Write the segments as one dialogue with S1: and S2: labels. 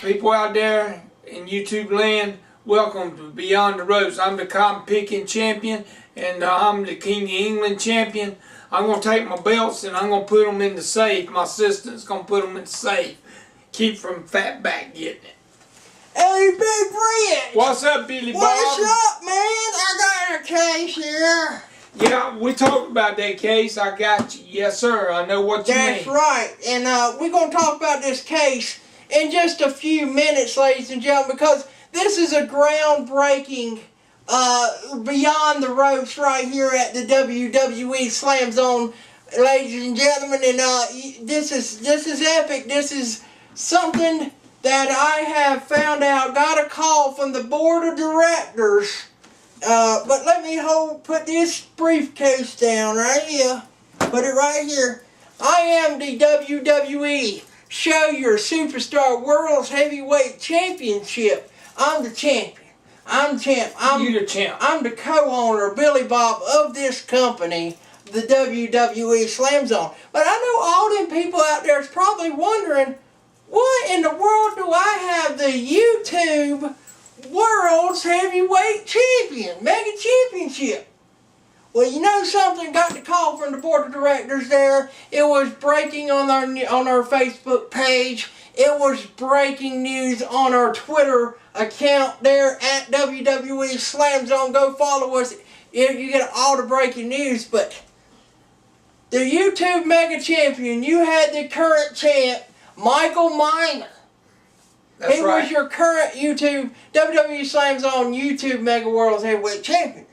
S1: People out there in YouTube land, welcome to Beyond the Ropes. I'm the cotton picking champion, and I'm the King of England champion. I'm going to take my belts and I'm going to put them in the safe. My assistant's going to put them in the safe. Keep from Fatback getting it.
S2: Hey, Big Red!
S1: What's up, Billy Bob?
S2: What's up, man? I got a case here.
S1: Yeah, we talked about that case. I got you. Yes, sir. I know what you mean.
S2: That's right. And we're going to talk about this case in just a few minutes, ladies and gentlemen, because this is a groundbreaking Beyond the Ropes right here at the WWE Slam Zone, ladies and gentlemen. And this is epic. This is something that I have found out. Got a call from the board of directors. But let me put this briefcase down right here. Put it right here. I am the WWE Show Your Superstar World's Heavyweight Championship. I'm the champion. I'm champ.
S1: You the champ.
S2: I'm the co-owner, Billy Bob, of this company, the WWE Slam Zone. But I know all them people out there is probably wondering, what in the world do I have the YouTube World's Heavyweight Champion, Mega Championship? Well, you know something, got the call from the board of directors there. It was breaking on our Facebook page. It was breaking news on our Twitter account there at WWE Slam Zone. Go follow us. You get all the breaking news. But the YouTube Mega Champion, you had the current champ, Michael Miner.
S1: That's right.
S2: He was your current WWE Slam Zone YouTube Mega World's Heavyweight Champion.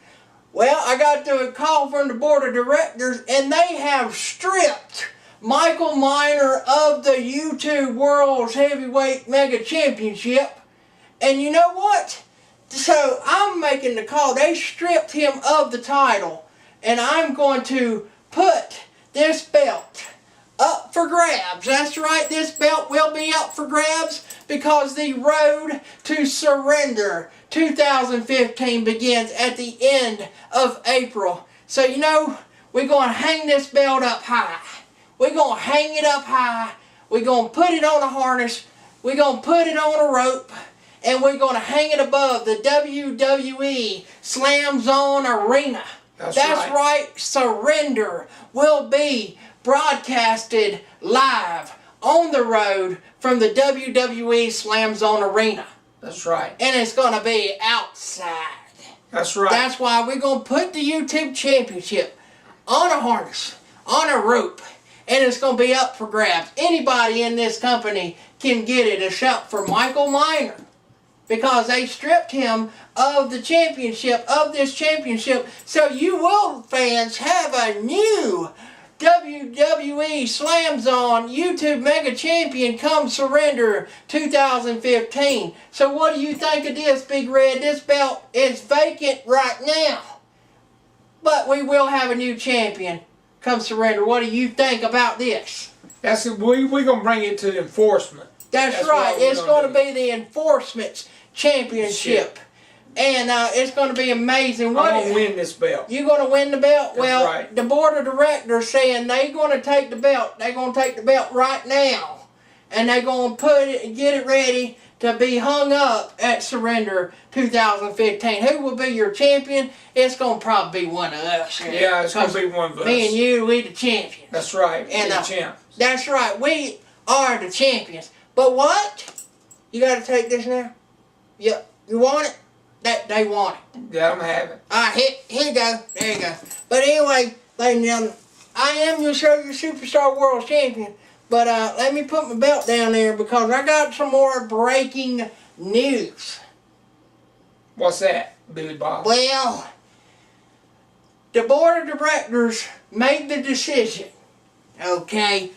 S2: Well, I got the call from the board of directors, and they have stripped Michael Miner of the YouTube World's Heavyweight Mega Championship. And you know what? So I'm making the call. They stripped him of the title, and I'm going to put this belt up for grabs. That's right, this belt will be up for grabs because the road to surrender 2015 begins at the end of April. So, you know, we're going to hang this belt up high. We're going to hang it up high. We're going to put it on a harness. We're going to put it on a rope. And we're going to hang it above the WWE Slam Zone Arena. That's right. Surrender will be broadcasted live on the road from the WWE Slam Zone Arena.
S1: That's right.
S2: And it's going to be outside.
S1: That's right.
S2: That's why we're going to put the YouTube Championship on a harness, on a rope, and it's going to be up for grabs. Anybody in this company can get it except for Michael Miner, because they stripped him of the championship, of this championship. So you will, fans, have a new WWE Slam Zone YouTube Mega Champion come surrender 2015. So what do you think of this, Big Red? This belt is vacant right now, but we will have a new champion come surrender. What do you think about this?
S1: That's it. We're going to bring it to enforcement.
S2: That's right. It's going to be the Enforcement Championship. And it's going to be amazing.
S1: I'm going to win this belt.
S2: You're going to win the belt?
S1: That's
S2: well,
S1: right.
S2: The board of directors saying they're going to take the belt. They're going to take the belt right now. And they're going to put it and get it ready to be hung up at Surrender 2015. Who will be your champion? It's going to probably be one of us.
S1: Yeah, it's going to be one of us.
S2: Me and you, we the champions.
S1: That's right.
S2: And,
S1: we're the champs.
S2: That's right. We are the champions. But what? You got to take this now? Yep. You want it? That they want it.
S1: Yeah, I'm having it.
S2: Alright, here you go. There you go. But anyway, ladies and gentlemen, I am your Show Your Superstar World Champion. But let me put my belt down there because I got some more breaking news.
S1: What's that, Billy Bob?
S2: Well, the board of directors made the decision, Okay?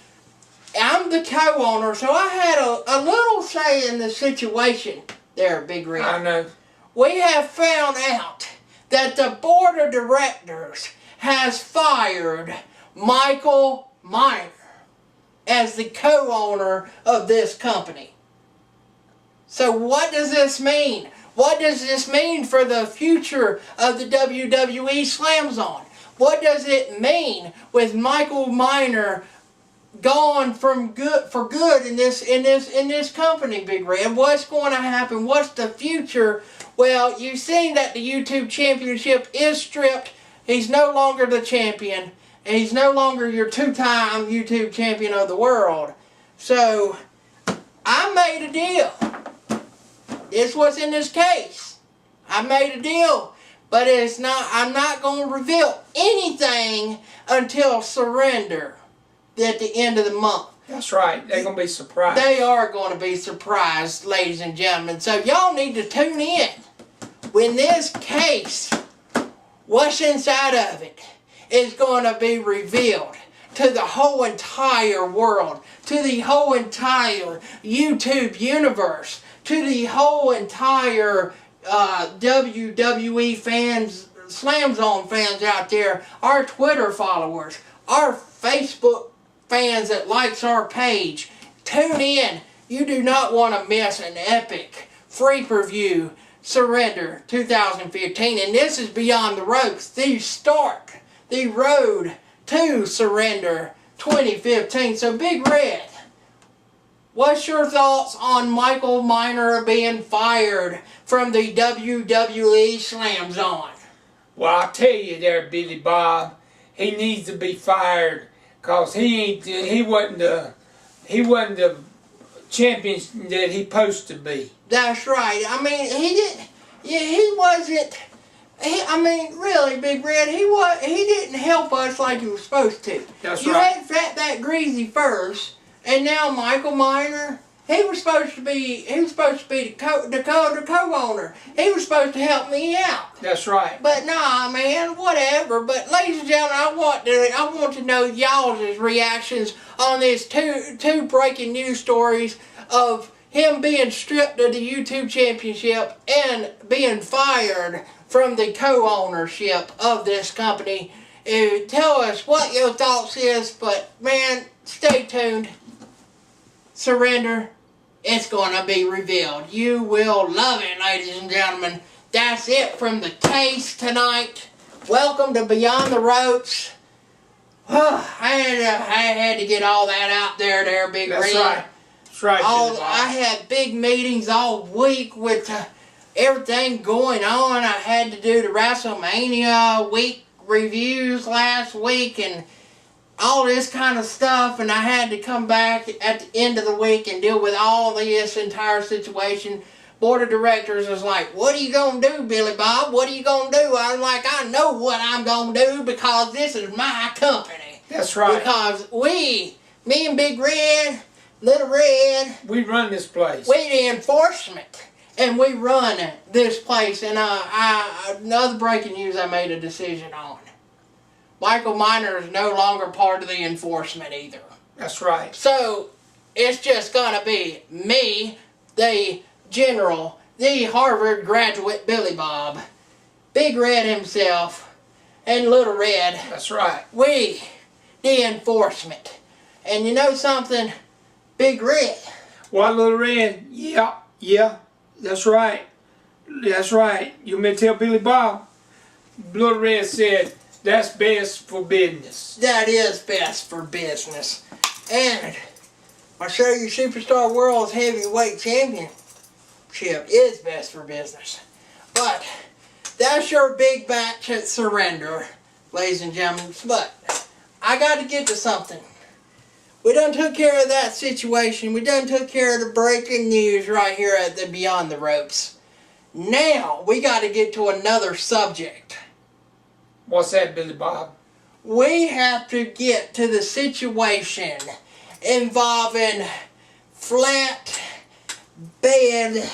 S2: I'm the co-owner, so I had a little say in the situation there, Big Red.
S1: I know.
S2: We have found out that the board of directors has fired Michael Miner as the co-owner of this company. So what does this mean? What does this mean for the future of the WWE Slam Zone? What does it mean with Michael Miner gone for good in this company, Big Red? What's going to happen? What's the future? Well, you've seen that the YouTube Championship is stripped. He's no longer the champion. And he's no longer your two-time YouTube champion of the world. So, I made a deal. This was in this case. I made a deal. But I'm not going to reveal anything until surrender at the end of the month.
S1: That's right. They're going to be surprised.
S2: They are going to be surprised, ladies and gentlemen. So y'all need to tune in when this case, what's inside of it, is going to be revealed to the whole entire world, to the whole entire YouTube universe, to the whole entire WWE fans, Slam Zone fans out there, our Twitter followers, our Facebook fans that likes our page. Tune in. You do not want to miss an epic free preview Surrender 2015. And this is Beyond the Ropes, the start, the road to Surrender 2015. So Big Red, what's your thoughts on Michael Miner being fired from the WWE Slam Zone?
S1: Well, I'll tell you there, Billy Bob, he needs to be fired because he wasn't the champion that he supposed to be.
S2: That's right. I mean, he wasn't. I mean, really, Big Red, he didn't help us like he was supposed to.
S1: That's
S2: right. You
S1: had
S2: Fatback Greasy first, and now Michael Miner. He was supposed to be the co-owner. He was supposed to help me out.
S1: That's right.
S2: But nah, man, whatever. But ladies and gentlemen, I want to know y'all's reactions on these two breaking news stories of him being stripped of the YouTube Championship and being fired from the co-ownership of this company. Tell us what your thoughts is, but man, stay tuned. Surrender. It's going to be revealed. You will love it, ladies and gentlemen. That's it from the case tonight. Welcome to Beyond the Ropes. I had to get all that out there, Big Red.
S1: That's right. That's right.
S2: I had big meetings all week with everything going on. I had to do the WrestleMania week reviews last week and all this kind of stuff, and I had to come back at the end of the week and deal with all this entire situation. Board of directors was like, what are you going to do, Billy Bob? What are you going to do? I'm like, I know what I'm going to do because this is my company.
S1: That's right.
S2: Because me and Big Red, Little Red,
S1: we run this place.
S2: We the enforcement, and we run this place. And another breaking news I made a decision on. Michael Miner is no longer part of the enforcement either.
S1: That's right.
S2: So, it's just going to be me, the general, the Harvard graduate Billy Bob, Big Red himself, and Little Red.
S1: That's right.
S2: We, the enforcement. And you know something, Big Red?
S1: What, Little Red? Yeah, that's right. That's right. You may tell Billy Bob. Little Red said, that's best for business.
S2: That is best for business. And I show you Superstar World's Heavyweight Championship is best for business. But that's your big match at Surrender, ladies and gentlemen. But I got to get to something. We done took care of that situation. We done took care of the breaking news right here at the Beyond the Ropes. Now we got to get to another subject.
S1: What's that, Billy Bob?
S2: We have to get to the situation involving flat bed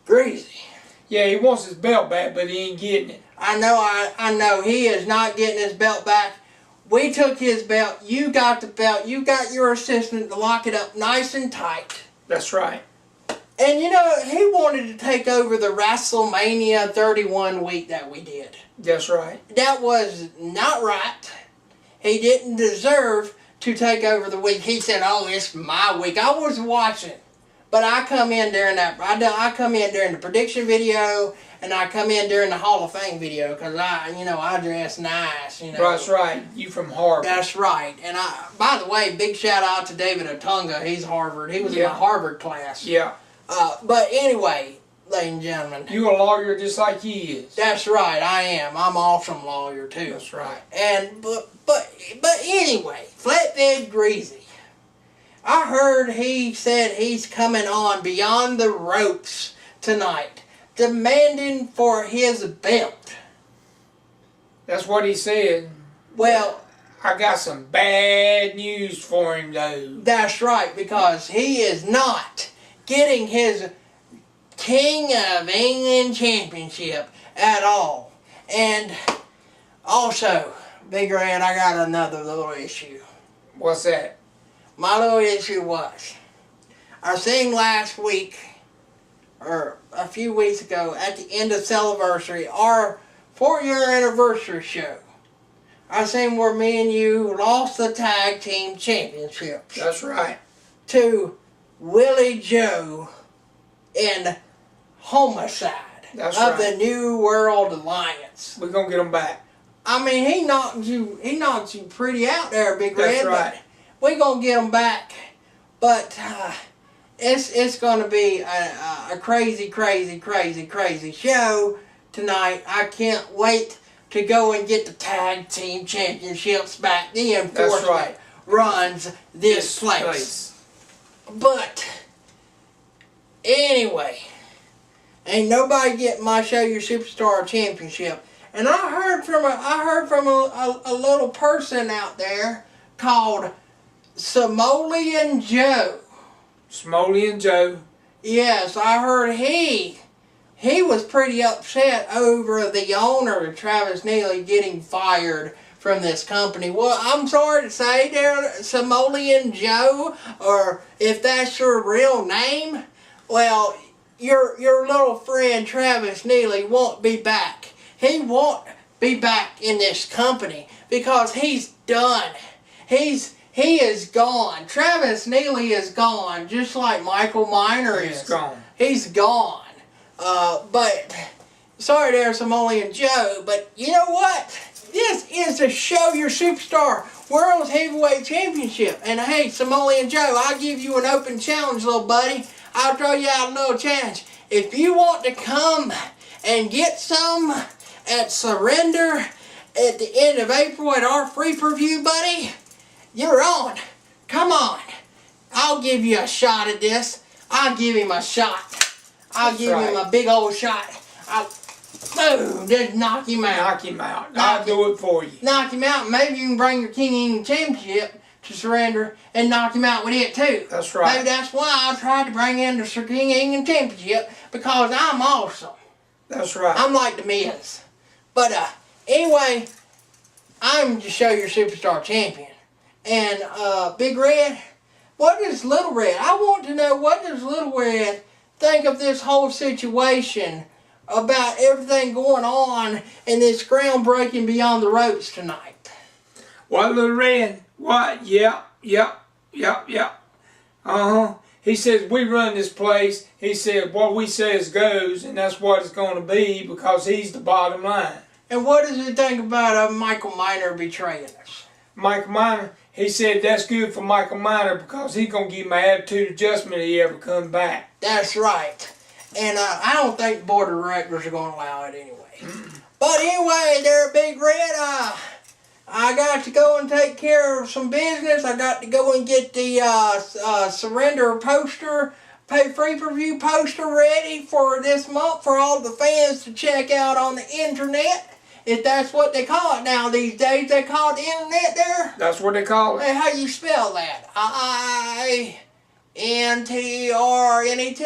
S2: Greasy.
S1: Yeah, he wants his belt back, but he ain't getting it.
S2: I know he is not getting his belt back. We took his belt. You got the belt. You got your assistant to lock it up nice and tight.
S1: That's right.
S2: And you know, he wanted to take over the WrestleMania 31 week that we did.
S1: That's right.
S2: That was not right. He didn't deserve to take over the week. He said, "Oh, it's my week." I was watching, but I come in during that. I come in during the prediction video, and I come in during the Hall of Fame video because I dress nice.
S1: That's right. You from Harvard.
S2: That's right. And by the way, big shout out to David Otunga. He's Harvard. He was in my Harvard class.
S1: Yeah.
S2: But anyway, ladies and gentlemen.
S1: You a lawyer just like he is.
S2: That's right, I am. I'm an awesome lawyer too.
S1: That's right.
S2: And but anyway, Flatbed Greasy. I heard he said he's coming on Beyond the Ropes tonight, demanding for his belt.
S1: That's what he said.
S2: Well,
S1: I got some bad news for him though.
S2: That's right, because he is not getting his King of England Championship at all. And also, Big Red, I got another little issue.
S1: What's that?
S2: My little issue was, I seen last week, or a few weeks ago, at the end of Celeversary, our 4-year anniversary show, I seen where me and you lost the tag team championships.
S1: That's right.
S2: To Willie Joe and Homicide.
S1: That's
S2: of
S1: right.
S2: the New World Alliance.
S1: We're gonna get them back.
S2: I mean, he knocked you pretty out there, Big Red.
S1: That's right.
S2: We're gonna get them back, but it's gonna be a crazy, crazy, crazy, crazy show tonight. I can't wait to go and get the tag team championships back. The enforcement
S1: right.
S2: runs this place. But anyway, ain't nobody getting my Show Your Superstar championship. And I heard from a little person out there called Samoleon Joe.
S1: Samoleon Joe.
S2: Yes, I heard he was pretty upset over the owner, Travis Neely, getting fired from this company. Well, I'm sorry to say there, Samoleon Joe, or if that's your real name, well, your little friend Travis Neely won't be back. He won't be back in this company because he's done. He is gone. Travis Neely is gone, just like Michael Miner is.
S1: He's gone.
S2: He's gone. But sorry there, Samoleon Joe, but you know what? This is the Show Your Superstar World Heavyweight Championship. And hey, Samoleon Joe, I'll give you an open challenge, little buddy. I'll throw you out a little challenge. If you want to come and get some at Surrender at the end of April at our free preview, buddy, you're on. Come on. I'll give you a shot at this. I'll give him a shot. I'll give him a big old shot. Boom, just knock him out.
S1: Knock him out. I'll do it for you.
S2: Knock him out. Maybe you can bring your King England Championship to Surrender and knock him out with it too.
S1: That's right.
S2: Maybe that's why I tried to bring in the King England Championship, because I'm awesome.
S1: That's right.
S2: I'm like the Miz. But anyway, I'm the Show Your Superstar champion. And Big Red, what does Little Red? I want to know, what does Little Red think of this whole situation about everything going on in this groundbreaking Beyond the Ropes tonight?
S1: What, Little Red? What? Yeah. Uh-huh. He says, we run this place. He said, what we says goes, and that's what it's going to be, because he's the bottom line.
S2: And what does he think about Michael Miner betraying us?
S1: Michael Miner, he said that's good for Michael Miner, because he's going to give him an attitude adjustment if he ever come back.
S2: That's right. And I don't think the board of directors are going to allow it anyway. But anyway, there, Big Red, I got to go and take care of some business. I got to go and get the Surrender poster, free preview poster ready for this month for all the fans to check out on the internet. If that's what they call it now these days, they call it the internet there?
S1: That's what they call it.
S2: Hey, how you spell that? N-T-R-N-E-T.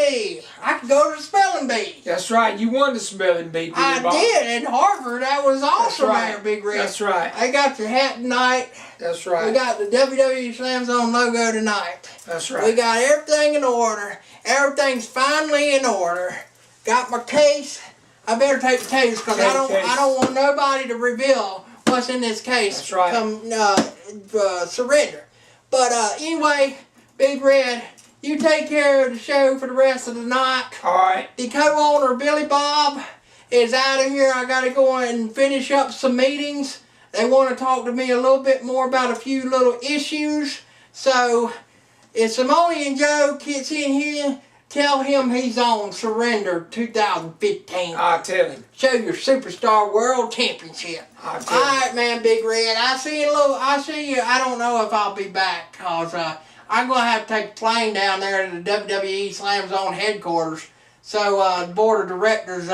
S2: I could go to the spelling bee.
S1: That's right. You won the spelling bee, Billy Bob.
S2: I did in Harvard. That was awesome,
S1: right.
S2: there, Big Red.
S1: That's right.
S2: I got your hat tonight.
S1: That's right.
S2: We got the WWE Slam Zone logo tonight.
S1: That's right.
S2: We got everything in order. Everything's finally in order. Got my case. I better take the case because I don't want nobody to reveal what's in this case.
S1: That's right.
S2: Come surrender. But anyway, Big Red, you take care of the show for the rest of the night.
S1: All right.
S2: The co-owner, Billy Bob, is out of here. I got to go and finish up some meetings. They want to talk to me a little bit more about a few little issues. So, if Simone Joe gets in here, tell him he's on Surrender 2015.
S1: I'll tell him.
S2: Show your Superstar World Championship.
S1: I'll tell him.
S2: Alright, man, Big Red. I see you. I don't know if I'll be back because I'm going to have to take a plane down there to the WWE Slam Zone headquarters. So the board of directors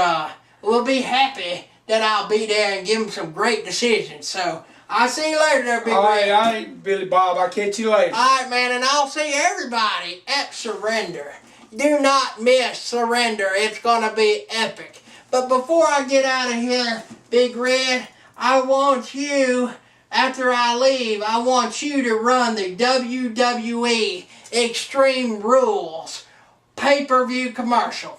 S2: will be happy that I'll be there and give them some great decisions. So I'll see you later there, Big Red.
S1: All right, Billy Bob. I'll catch you later.
S2: Alright, man, and I'll see everybody at Surrender. Do not miss Surrender. It's going to be epic. But before I get out of here, Big Red, I want you, after I leave, I want you to run the WWE Extreme Rules pay-per-view commercial.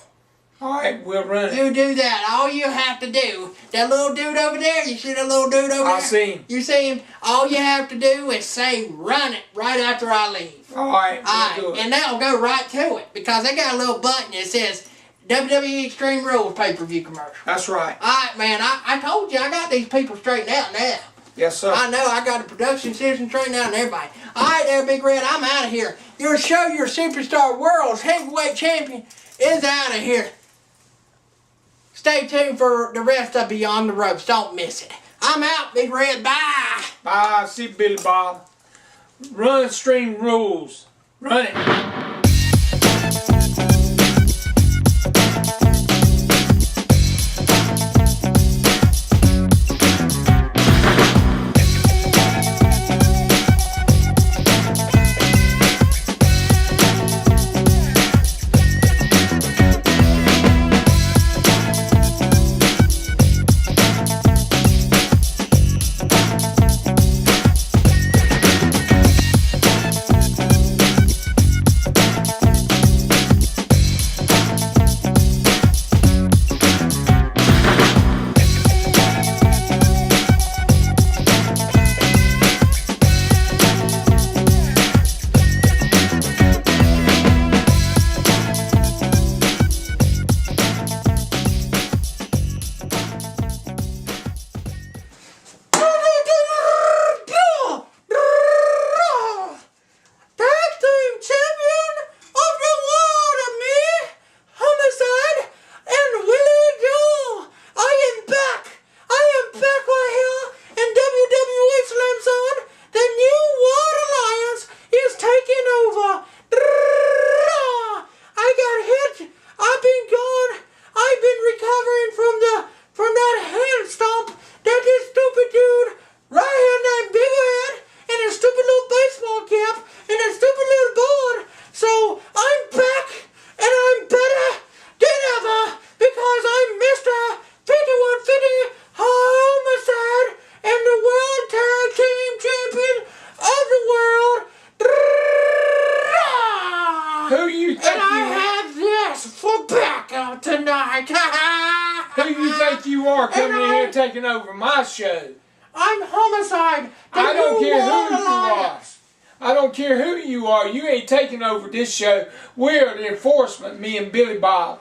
S1: All right, we'll run it.
S2: You do that. All you have to do, that little dude over there, you see that little dude over there?
S1: I see him.
S2: You see him? All you have to do is say, run it, right after I leave.
S1: All right, we'll do it.
S2: And that'll go right to it, because they got a little button that says, WWE Extreme Rules pay-per-view commercial.
S1: That's right.
S2: Alright, man, I told you, I got these people straightened out now.
S1: Yes, sir.
S2: I know, I got the production system straightened out and everybody. Alright there, Big Red, I'm out of here. Your show, your Superstar World's Heavyweight Champion is out of here. Stay tuned for the rest of Beyond the Ropes. Don't miss it. I'm out, Big Red. Bye.
S1: Bye. See you, Billy Bob. Run Extreme Rules. Run it. Who you think you are coming in here taking over my show?
S2: I'm Homicide.
S1: I don't care who you are. I don't care who you are. You ain't taking over this show. We're the enforcement, me and Billy Bob.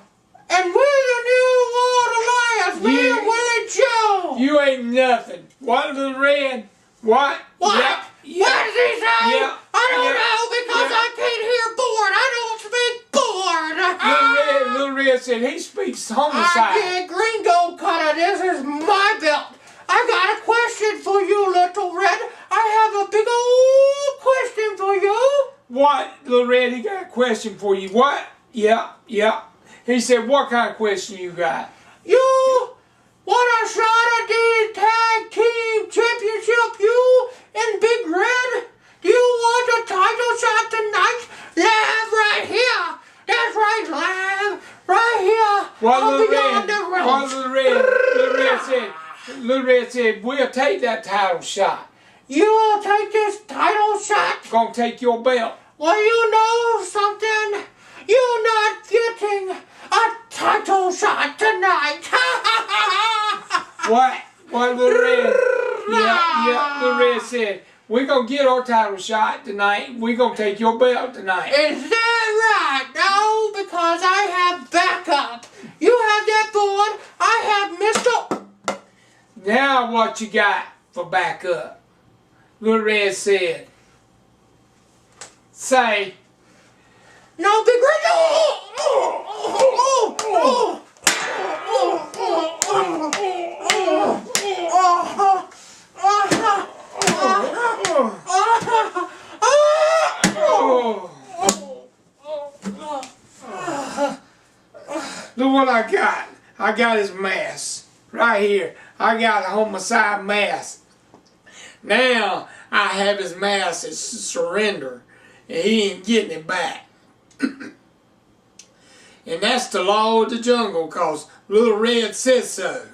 S2: And we're the New World Alliance, me and Willie Joe.
S1: You ain't nothing. What, Little Red? What?
S2: What?
S1: Yep. Yep.
S2: What does he say?
S1: Yep.
S2: I don't
S1: Yep.
S2: know because
S1: Yep.
S2: I can't hear bored. I don't speak bored.
S1: Little Red said he speaks Homicide.
S2: I get Gringo Cutter. This is my belt. I got a question for you, Little Red. I have a big old question for you.
S1: What, Little Red? He got a question for you. What? Yeah. He said, what kind of question you got?
S2: You want a shot at the tag team championship, you and Big Red? Do you want a title shot tonight? Live right
S1: Little Red said, we'll take that title shot.
S2: You will take this title shot?
S1: Gonna take your belt.
S2: Well, you know something? You're not getting a title shot tonight.
S1: What? What, Little Red? Yeah, Little Red said, we're gonna get our title shot tonight. We're gonna take your belt tonight.
S2: Is that right? No, because I have backup. You have that board. I have Mr.
S1: Now what you got for backup? Little Red said, say,
S2: no, Big Red.
S1: Look what I got. I got his mask right here. I got a Homicide mask. Now I have his mask as surrender, and he ain't getting it back. And that's the law of the jungle, cause Little Red says so.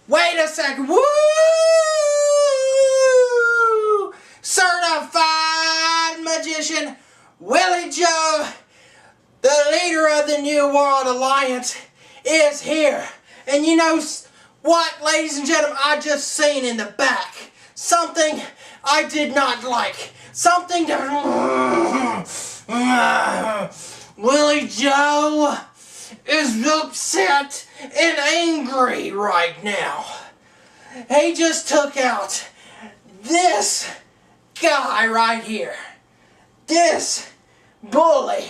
S2: Wait a second. Woo! Certified magician Willie Joe, the leader of the New World Alliance, is here. And you know what, ladies and gentlemen, I just seen in the back something I did not like. Something that Willie Joe is upset and angry right now. He just took out this guy right here. This bully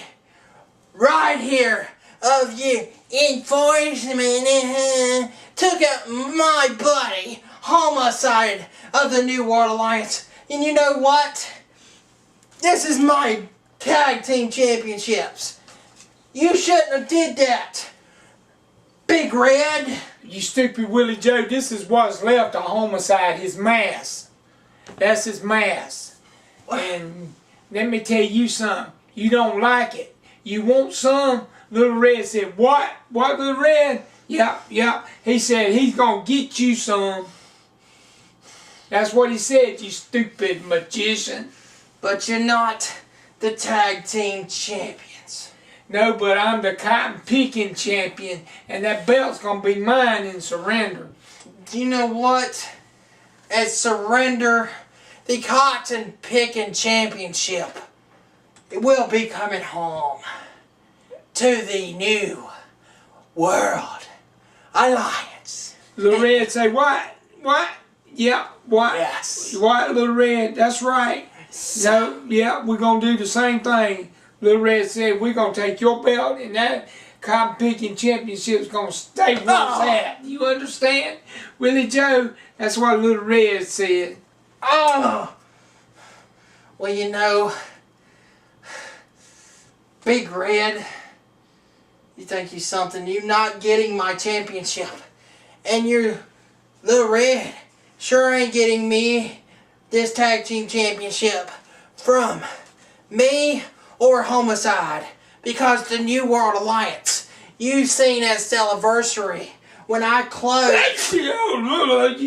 S2: right here of you enforcement took out my buddy, Homicide of the New World Alliance. And you know what? This is my tag team championships. You shouldn't have did that, Big Red.
S1: You stupid Willie Joe, this is what's left of Homicide, his mask. That's his mask. And let me tell you something. You don't like it. You want some? Little Red said, what? What, Little Red? Yeah. He said he's going to get you some. That's what he said, you stupid magician.
S2: But you're not the tag team champions.
S1: No, but I'm the cotton picking champion, and that belt's going to be mine in Surrender.
S2: You know what? At Surrender, the cotton picking championship, it will be coming home to the New World Alliance.
S1: Little Red say, what? What? Yeah, what?
S2: Yes.
S1: What, Little Red? That's right. No, yeah, we're going to do the same thing. Little Red said, we're going to take your belt, and that cotton picking championship's going to stay where it's at. You understand? Willie Joe, that's what Little Red said.
S2: Oh! Well, you know, Big Red, you think you're something. You're not getting my championship. And you're Little Red sure ain't getting me this tag team championship from me or Homicide. Because the New World Alliance, you've seen at Celeversary when I closed.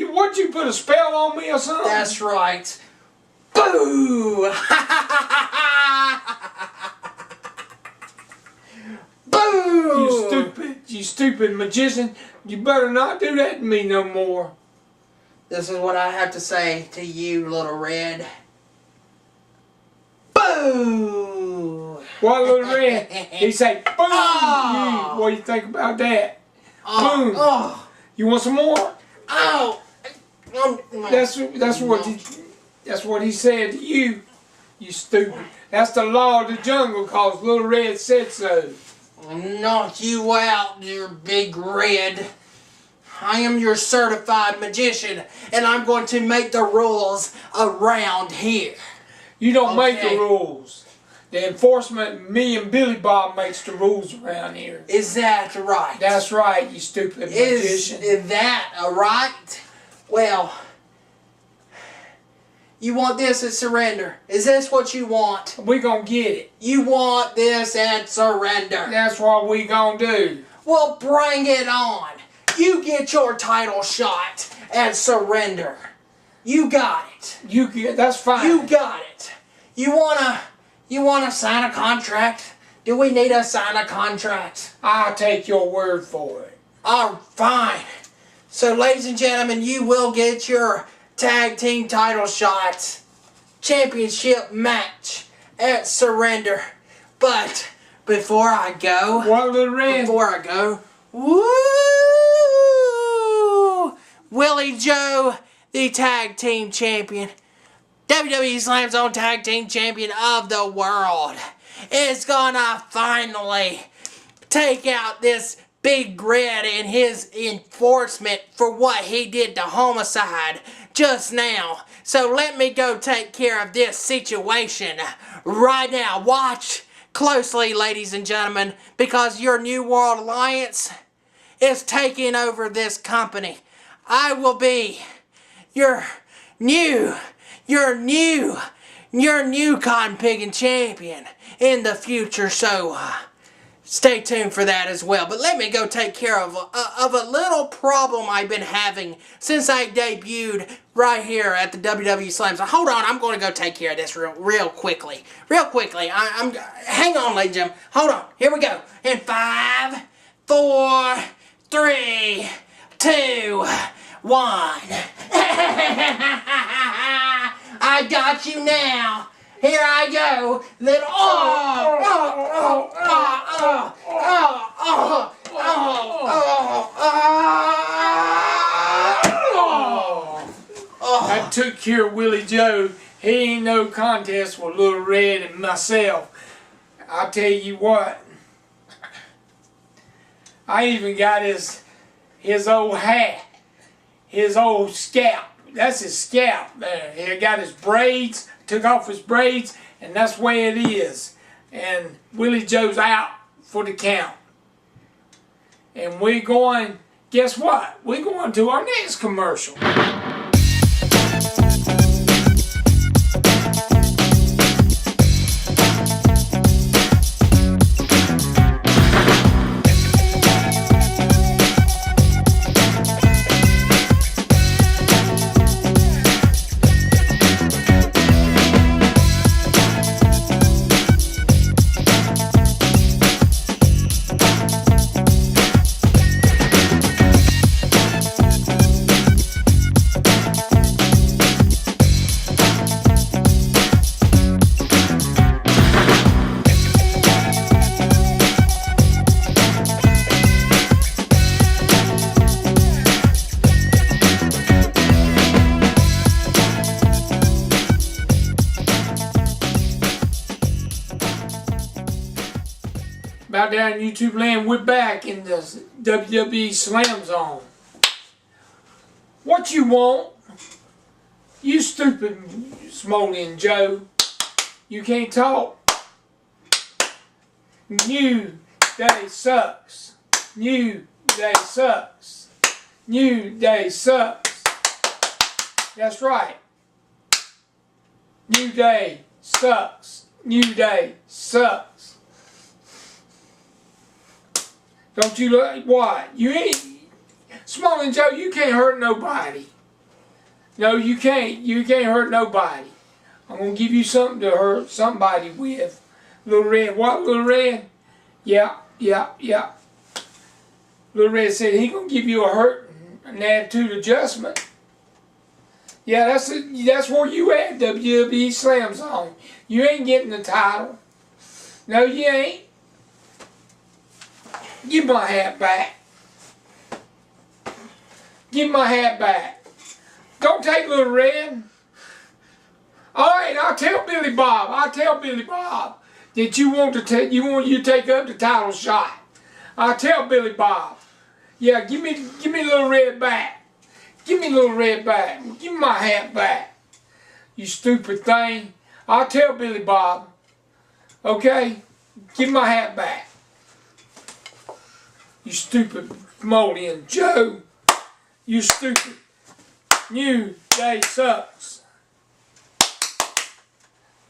S1: What, you put a spell on me or something?
S2: That's right. Boo! Boo!
S1: You stupid magician. You better not do that to me no more.
S2: This is what I have to say to you, Little Red. Boo!
S1: What, Little Red? He say, boom!
S2: Oh.
S1: What do you think about that?
S2: Oh.
S1: Boom!
S2: Oh.
S1: You want some more?
S2: Oh!
S1: That's what he said to you. You stupid. That's the law of the jungle, cause Little Red said so.
S2: I'll knock you out, you Big Red. I am your certified magician, and I'm going to make the rules around here.
S1: You don't make the rules. The enforcement, me and Billy Bob makes the rules around here.
S2: Is that right?
S1: That's right, you stupid magician.
S2: Is that right? Well, you want this at Surrender. Is this what you want?
S1: We gonna get it.
S2: You want this at Surrender.
S1: That's what we gonna do.
S2: Well, bring it on. You get your title shot at Surrender. You got it.
S1: That's fine.
S2: You got it. You wanna sign a contract? Do we need to sign a contract?
S1: I'll take your word for it.
S2: Oh, fine. So, ladies and gentlemen, you will get your tag team title shot championship match at Surrender. But before I go,
S1: what, Little Red?
S2: Before I go, woo! Willie Joe, the tag team champion, WWE Slam Zone tag team champion of the world, is gonna finally take out this Big Red and his enforcement for what he did to Homicide just now. So let me go take care of this situation right now. Watch closely, ladies and gentlemen, because your New World Alliance is taking over this company. I will be your new cotton picking champion in the future. So stay tuned for that as well. But let me go take care of a little problem I've been having since I debuted right here at the WWE Slams. Hold on, I'm going to go take care of this real quickly. I'm hang on, ladies and gentlemen. Hold on. Here we go. In 5, 4, 3, 2, 1. I got you now. Here I go. Little
S1: I took care of Willie Joe. He ain't no contest with Little Red and myself. I'll tell you what. I even got his old hat. His old scalp. That's his scalp there. He got his braids, took off his braids, and that's where it is. And Willie Joe's out for the count. And we're going, guess what? We're going to our next commercial. About there in YouTube land, we're back in the WWE Slam Zone. What you want? You stupid Smoley and Joe. You can't talk. New Day sucks. New Day sucks. New Day sucks. That's right. New Day sucks. New Day sucks. Don't you look? What? You ain't. Small and Joe, you can't hurt nobody. No, you can't. You can't hurt nobody. I'm going to give you something to hurt somebody with. Little Red. What, Little Red? Yeah. Little Red said he going to give you a hurt and attitude adjustment. Yeah, that's where you at, WWE Slam Zone. You ain't getting the title. No, you ain't. Give my hat back. Give my hat back. Don't take Little Red. All right, I'll tell Billy Bob. I'll tell Billy Bob that you want you to take up the title shot. I'll tell Billy Bob. Yeah, give me Little Red back. Give me Little Red back. Give me my hat back. You stupid thing. I'll tell Billy Bob. Okay? Give my hat back. You stupid Molly and Joe. You stupid. New Day sucks.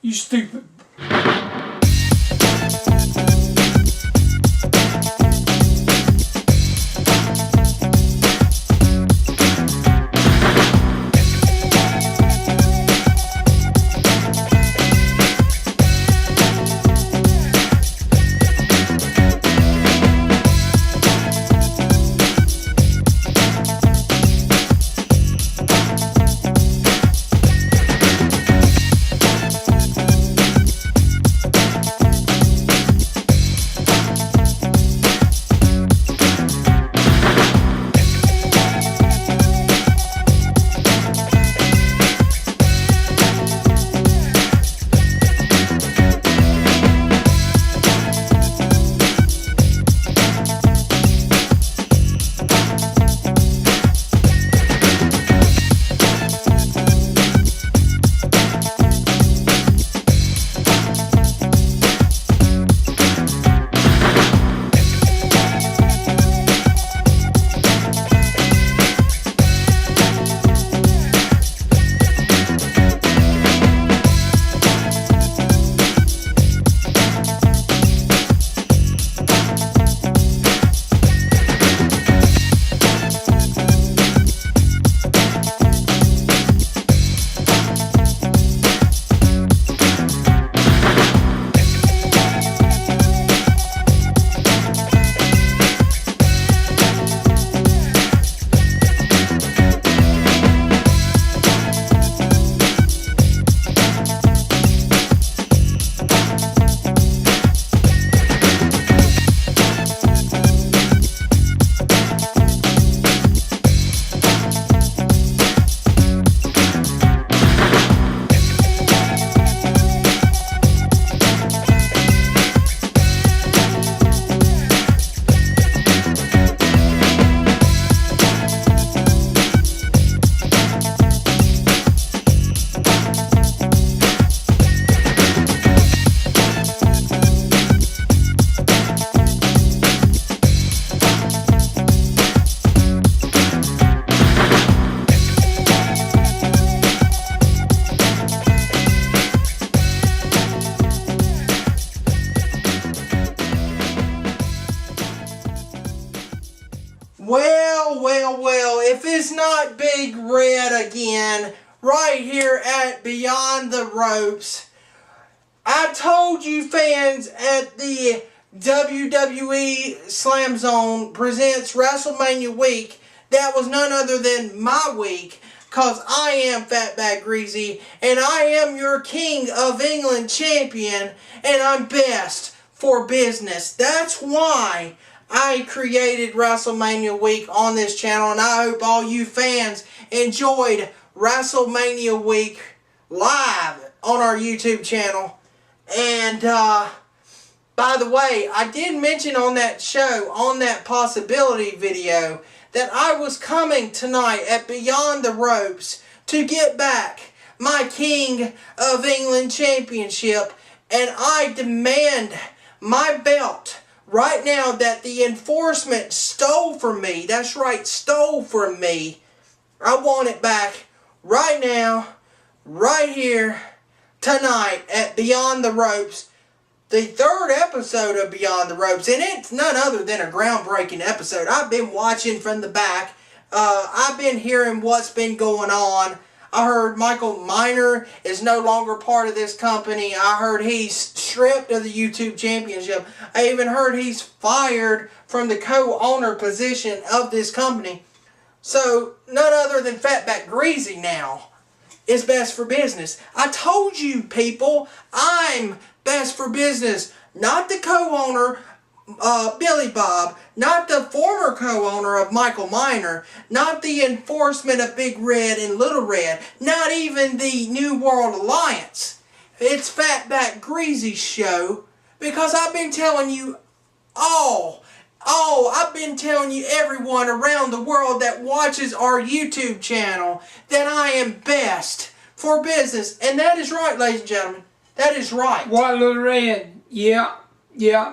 S1: You stupid.
S2: Well, if it's not Big Red again, right here at Beyond the Ropes, I told you fans at the WWE Slam Zone presents WrestleMania week, that was none other than my week, because I am Fatback Greasy, and I am your King of England champion, and I'm best for business. That's why I created WrestleMania week on this channel, and I hope all you fans enjoyed WrestleMania week live on our YouTube channel. And By the way, I did mention on that show, on that possibility video, that I was coming tonight at Beyond the Ropes to get back my King of England Championship, and I demand my belt right now that the enforcement stole from me. That's right, stole from me. I want it back right now, right here, tonight at Beyond the Ropes. The third episode of Beyond the Ropes, and it's none other than a groundbreaking episode. I've been watching from the back. I've been hearing what's been going on. I heard Michael Miner is no longer part of this company. I heard he's stripped of the YouTube Championship. I even heard he's fired from the co-owner position of this company. So, none other than Fatback Greasy now is best for business. I told you, people, I'm best for business. Not the co-owner, Billy Bob, not the former co-owner of Michael Miner, not the enforcement of Big Red and Little Red, not even the New World Alliance. It's Fatback Greasy's show, because I've been telling you I've been telling you, everyone around the world that watches our YouTube channel, that I am best for business. And that is right, ladies and gentlemen. That is right.
S1: What, Little Red? Yeah,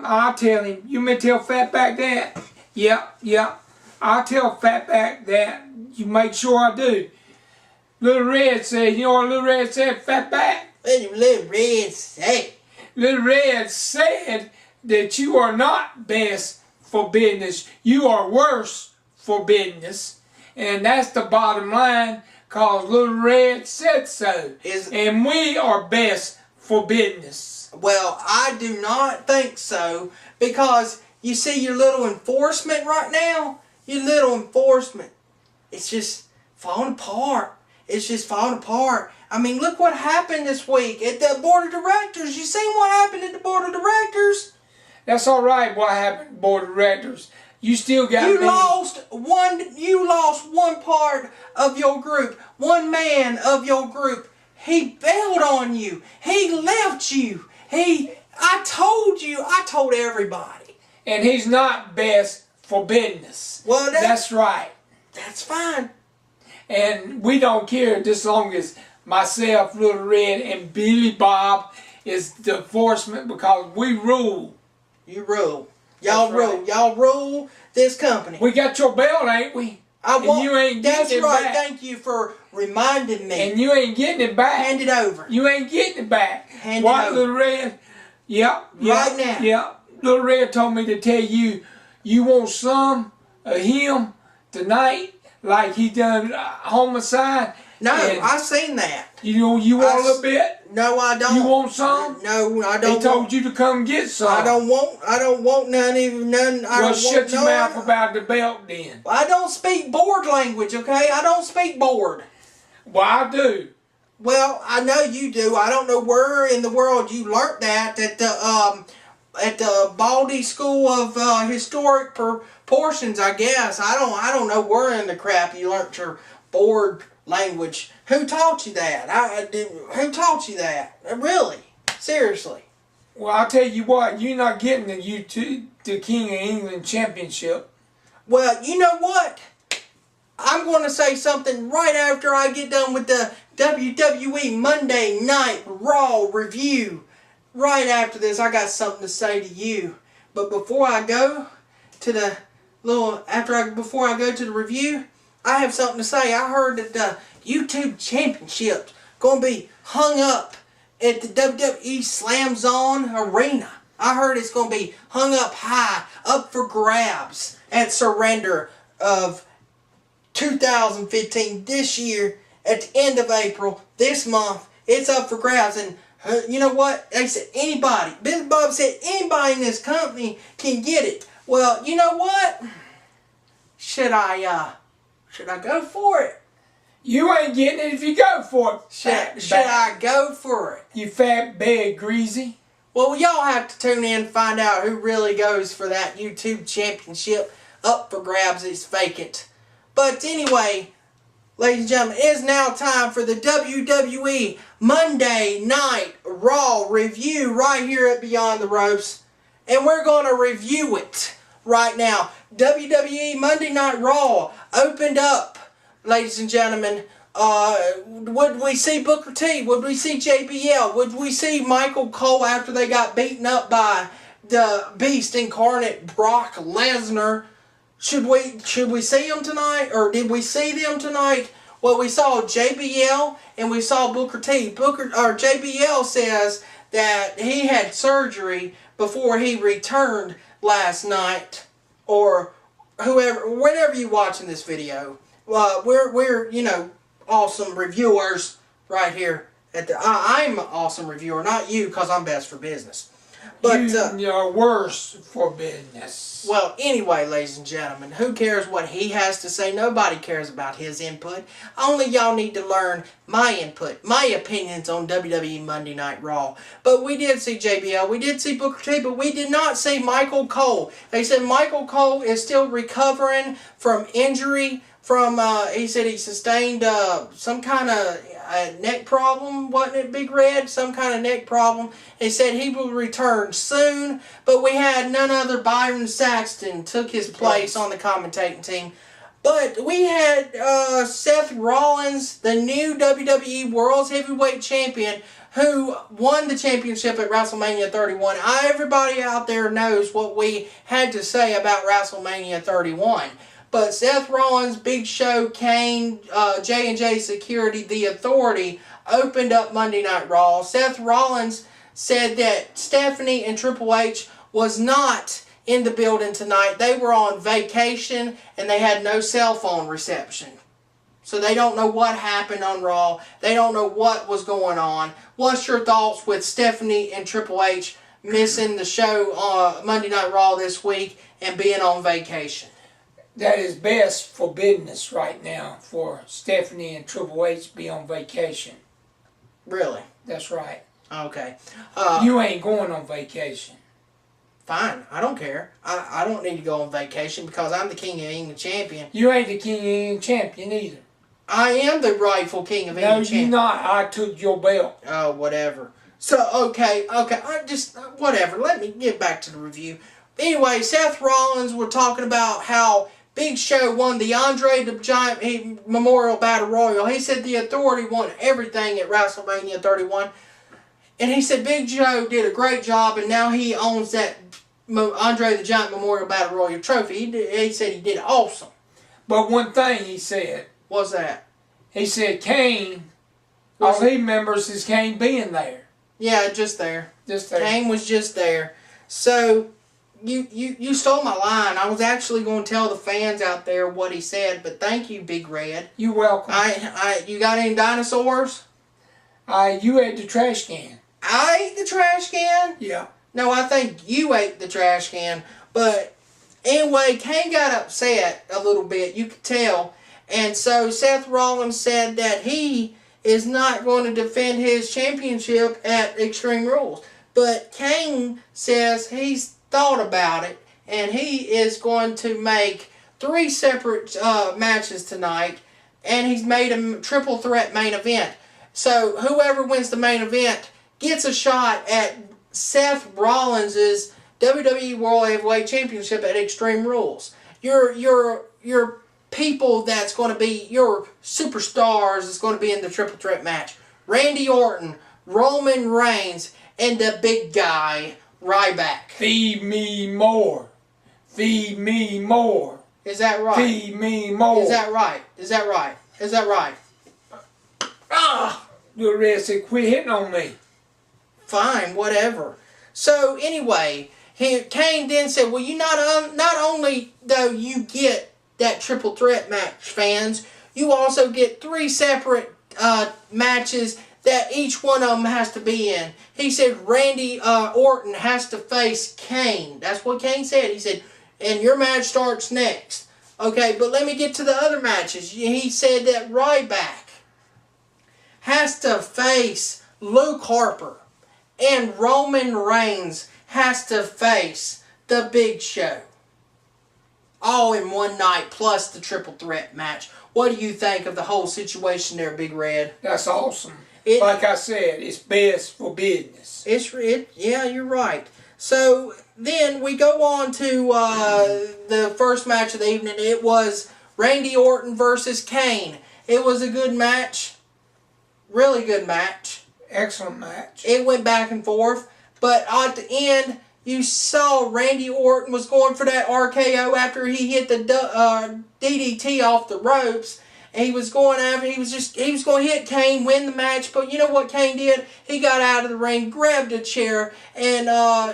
S1: I'll tell him. You may tell Fatback that? Yeah, I'll tell Fatback that. You make sure I do. Little Red said, you know what Little Red said, Fatback?
S2: What did Little Red say?
S1: Little Red said that you are not best for business. You are worse for business. And that's the bottom line, because Little Red said so. And we are best for business.
S2: Well, I do not think so, because you see your little enforcement right now, your little enforcement, it's just falling apart. It's just falling apart. I mean, look what happened this week at the board of directors. You seen what happened at the board of directors?
S1: That's all right. What happened at the board of directors? You still got
S2: You lost one part of your group. One man of your group. He bailed on you. He left you. I told everybody.
S1: And he's not best for business.
S2: Well,
S1: that's right.
S2: That's fine.
S1: And we don't care just as long as myself, Little Red, and Billy Bob is the enforcement, because we rule.
S2: You rule. Y'all rule. Right. Y'all rule this company.
S1: We got your belt, ain't we?
S2: And
S1: you ain't getting it
S2: back. That's right.
S1: Back.
S2: Thank you for reminding me.
S1: And you ain't getting it back.
S2: Hand it over.
S1: You ain't getting it back.
S2: Hand it over.
S1: Little Red? Yep.
S2: Right now.
S1: Yeah. Little Red told me to tell you, you want some of him tonight, like he done Homicide.
S2: No, I seen that.
S1: You want a little bit?
S2: No, I don't.
S1: You want some?
S2: No, I don't.
S1: They told you to come get some.
S2: I don't want none. Even none.
S1: Well, shut your mouth about the belt then.
S2: I don't speak board language, okay? I don't speak board.
S1: Well, I do.
S2: Well, I know you do. I don't know where in the world you learnt that at the Baldy School of Historic Proportions, I guess. I don't know where in the crap you learnt your board language. Who taught you that? Who taught you that? Really? Seriously?
S1: Well, I'll tell you what. You're not getting the King of England Championship.
S2: Well, you know what? I'm going to say something right after I get done with the WWE Monday Night Raw review. Right after this, I got something to say to you. But before I go to the before I go to the review, I have something to say. I heard that the YouTube Championship's going to be hung up at the WWE Slam Zone Arena. I heard it's going to be hung up high, up for grabs at Surrender of 2015. This year, at the end of April, this month, it's up for grabs. And you know what? They said anybody. Billy Bob said anybody in this company can get it. Well, you know what? Should I go for it?
S1: You ain't getting it if you go for it.
S2: Should I go for it?
S1: You fat bag Greasy.
S2: Well, y'all have to tune in and find out who really goes for that YouTube Championship. Up for grabs is vacant. But anyway, ladies and gentlemen, it is now time for the WWE Monday Night Raw review right here at Beyond the Ropes. and we're going to review it right now. WWE Monday Night Raw opened up, ladies and gentlemen. Would we see Booker T? Would we see JBL? Would we see Michael Cole after they got beaten up by the Beast incarnate Brock Lesnar? Should we see them tonight, or did we see them tonight? Well, we saw JBL and we saw Booker T. JBL says that he had surgery before he returned last night, or whenever you're watching this video. We're awesome reviewers right here at the. I'm an awesome reviewer, not you, because I'm best for business. But
S1: you're worse for business.
S2: Well, anyway, ladies and gentlemen, who cares what he has to say? Nobody cares about his input. Only y'all need to learn my input, my opinions on WWE Monday Night Raw. But we did see JBL, we did see Booker T, but we did not see Michael Cole. They said Michael Cole is still recovering from injury. He said he sustained some kind of neck problem, wasn't it, Big Red? Some kind of neck problem. He said he will return soon, but we had none other. Byron Saxton took his place on the commentating team. But we had Seth Rollins, the new WWE World Heavyweight Champion, who won the championship at WrestleMania 31. Everybody out there knows what we had to say about WrestleMania 31. But Seth Rollins, Big Show, Kane, J&J Security, The Authority opened up Monday Night Raw. Seth Rollins said that Stephanie and Triple H was not in the building tonight. They were on vacation and they had no cell phone reception. So they don't know what happened on Raw. They don't know what was going on. What's your thoughts with Stephanie and Triple H missing the show Monday Night Raw this week and being on vacation?
S1: That is best for business right now for Stephanie and Triple H to be on vacation.
S2: Really?
S1: That's right.
S2: Okay.
S1: You ain't going on vacation.
S2: Fine. I don't care. I don't need to go on vacation because I'm the King of England champion.
S1: You ain't the King of England champion either.
S2: I am the rightful King of England champion.
S1: No, you're not. I took your belt.
S2: Oh, whatever. So, okay. I just, whatever. Let me get back to the review. Anyway, Seth Rollins, we're talking about how Big Show won the Andre the Giant Memorial Battle Royal. He said the Authority won everything at WrestleMania 31. And he said Big Show did a great job, and now he owns that Andre the Giant Memorial Battle Royal trophy. He said he did awesome.
S1: But one thing he said.
S2: What's that?
S1: He said Kane, all he remembers is Kane being there.
S2: Yeah, just there.
S1: Just there.
S2: Kane was just there. So, you stole my line. I was actually going to tell the fans out there what he said, but thank you, Big Red.
S1: You're welcome.
S2: You got any dinosaurs?
S1: You ate the trash can.
S2: I ate the trash can?
S1: Yeah.
S2: No, I think you ate the trash can. But anyway, Kane got upset a little bit. You could tell. And so Seth Rollins said that he is not going to defend his championship at Extreme Rules. But Kane says he's thought about it, and he is going to make 3 separate matches tonight, and he's made a triple threat main event. So whoever wins the main event gets a shot at Seth Rollins' WWE World Heavyweight Championship at Extreme Rules. Your people that's going to be your superstars is going to be in the triple threat match. Randy Orton, Roman Reigns, and the big guy, Ryback.
S1: Feed me more. Feed me more.
S2: Is that right?
S1: Feed me more.
S2: Is that right? Is that right? Is that right?
S1: The rest said, quit hitting on me.
S2: Fine, whatever. So anyway, Kane then said, well, you not only though you get that triple threat match, fans, you also get 3 separate matches that each one of them has to be in. He said Randy Orton has to face Kane. That's what Kane said. He said, and your match starts next. Okay, but let me get to the other matches. He said that Ryback has to face Luke Harper, and Roman Reigns has to face the Big Show. All in one night, plus the triple threat match. What do you think of the whole situation there, Big Red?
S1: That's awesome. Like I said, it's best for business.
S2: Yeah, you're right. So then we go on to the first match of the evening. It was Randy Orton versus Kane. It was a good match. Really good match.
S1: Excellent match.
S2: It went back and forth. But at the end, you saw Randy Orton was going for that RKO after he hit the DDT off the ropes. And he was going after, he was going to hit Kane, win the match. But you know what Kane did? He got out of the ring, grabbed a chair, and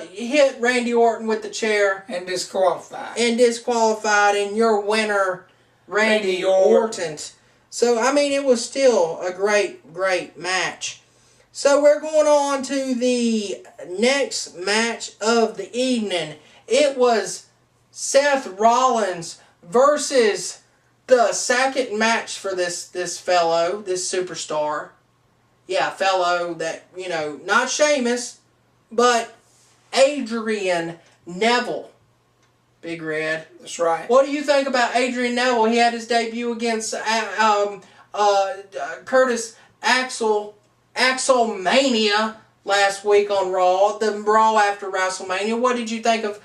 S2: hit Randy Orton with the chair.
S1: And disqualified.
S2: And your winner, Randy Orton. So, I mean, it was still a great, great match. So, we're going on to the next match of the evening. It was Seth Rollins versus the second match for this fellow, this superstar. Yeah, fellow that, you know, not Sheamus, but Adrian Neville. Big Red.
S1: That's right.
S2: What do you think about Adrian Neville? He had his debut against Curtis Axelmania last week on Raw, the Raw after WrestleMania. What did you think of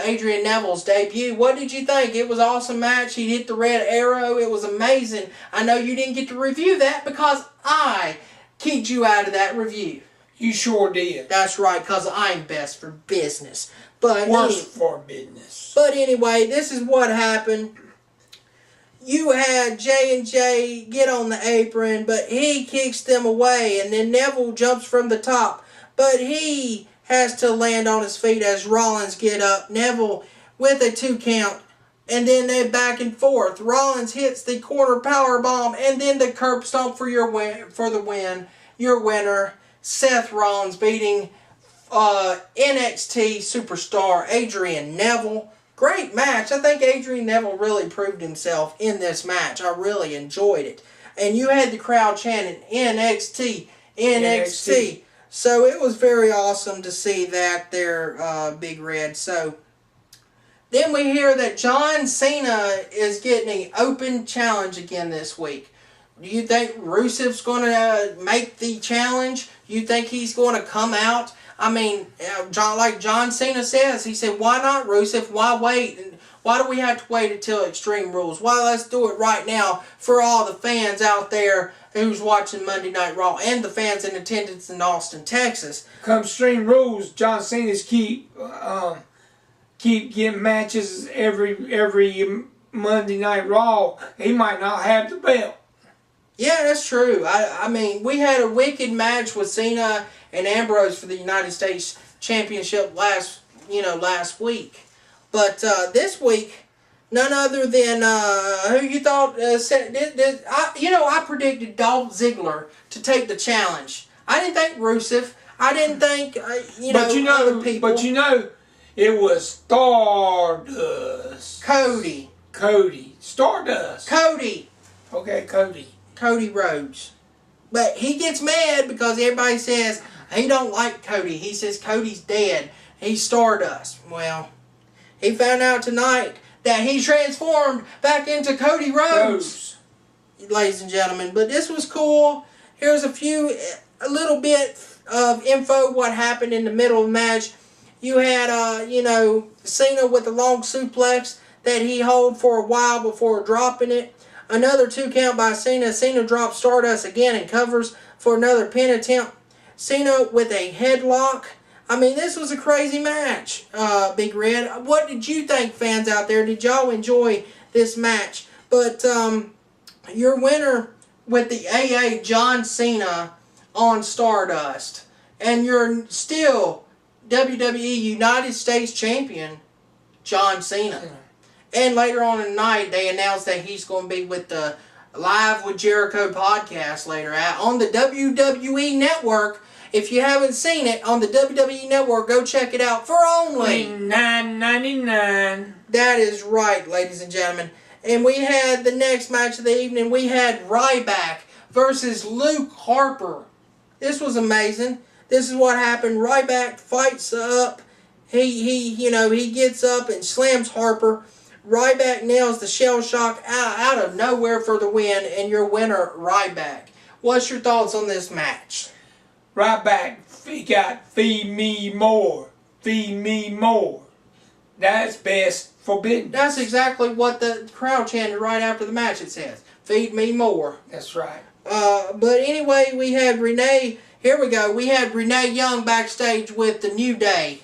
S2: Adrian Neville's debut? What did you think? It was an awesome match. He hit the red arrow. It was amazing. I know you didn't get to review that because I kicked you out of that review.
S1: You sure did.
S2: That's right, because I'm best for business. But
S1: worse for business.
S2: But anyway, this is what happened. You had J&J get on the apron, but he kicks them away, and then Neville jumps from the top. But he has to land on his feet as Rollins get up. Neville with a 2 count, and then they back and forth. Rollins hits the corner power bomb, and then the curb stomp for the win. Your winner, Seth Rollins, beating NXT superstar Adrian Neville. Great match. I think Adrian Neville really proved himself in this match. I really enjoyed it. And you had the crowd chanting NXT, NXT. So it was very awesome to see that there, Big Red. So then we hear that John Cena is getting an open challenge again this week. Do you think Rusev's going to make the challenge? You think he's going to come out? I mean, like John Cena says, he said, why not, Rusev? Why wait? And why do we have to wait until Extreme Rules? Why let's do it right now for all the fans out there who's watching Monday Night Raw and the fans in attendance in Austin, Texas.
S1: Come Extreme Rules, John Cena's keep getting matches every Monday Night Raw. He might not have the belt.
S2: Yeah, that's true. I mean, we had a wicked match with Cena and Ambrose for the United States Championship last week. But this week, none other than who you thought said I predicted Dolph Ziggler to take the challenge. I didn't think Rusev. I didn't think other people.
S1: But it was Stardust.
S2: Cody.
S1: Stardust.
S2: Cody.
S1: Okay, Cody.
S2: Cody Rhodes. But he gets mad because everybody says he don't like Cody. He says Cody's dead. He's Stardust. Well, he found out tonight that he transformed back into Cody Rhodes. Ladies and gentlemen. But this was cool. Here's a little bit of info what happened in the middle of the match. You had, Cena with a long suplex that he held for a while before dropping it. Another 2 count by Cena. Cena drops Stardust again and covers for another pin attempt. Cena with a headlock. I mean, this was a crazy match, Big Red. What did you think, fans out there? Did y'all enjoy this match? But your winner with the AA, John Cena, on Stardust. And you're still WWE United States Champion, John Cena. And later on in the night, they announced that he's going to be with the Live with Jericho podcast later on the WWE Network. If you haven't seen it on the WWE Network, go check it out for only
S1: $9.99.
S2: That is right, ladies and gentlemen. And we had the next match of the evening. We had Ryback versus Luke Harper. This was amazing. This is what happened. Ryback fights up. He gets up and slams Harper. Ryback nails the shell shock out of nowhere for the win, and your winner, Ryback. What's your thoughts on this match?
S1: Ryback, he got feed me more. feed me more. That's best for business.
S2: That's exactly what the crowd chanted right after the match. It says, "Feed me more."
S1: That's right.
S2: But anyway, we had Renee. Here we go. We had Renee Young backstage with the New Day.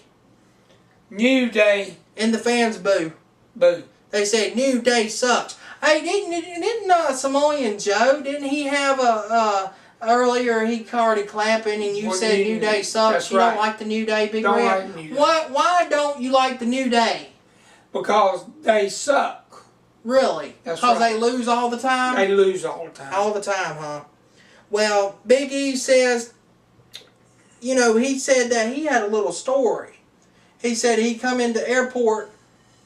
S1: New Day.
S2: And the fans boo.
S1: Boo.
S2: They said New Day sucks. Hey, didn't Samoan Joe? Didn't he have earlier he started clapping and you said New Day sucks?
S1: That's
S2: you
S1: right.
S2: Don't like the New Day, Big
S1: Don't
S2: Red?
S1: like the New Day.
S2: Why don't you like the New Day?
S1: Because they suck.
S2: Really?
S1: That's
S2: Because
S1: right.
S2: they lose all the time?
S1: They lose all the time.
S2: All the time, huh? Well, Big E says, he said that he had a little story. He said he come into airport.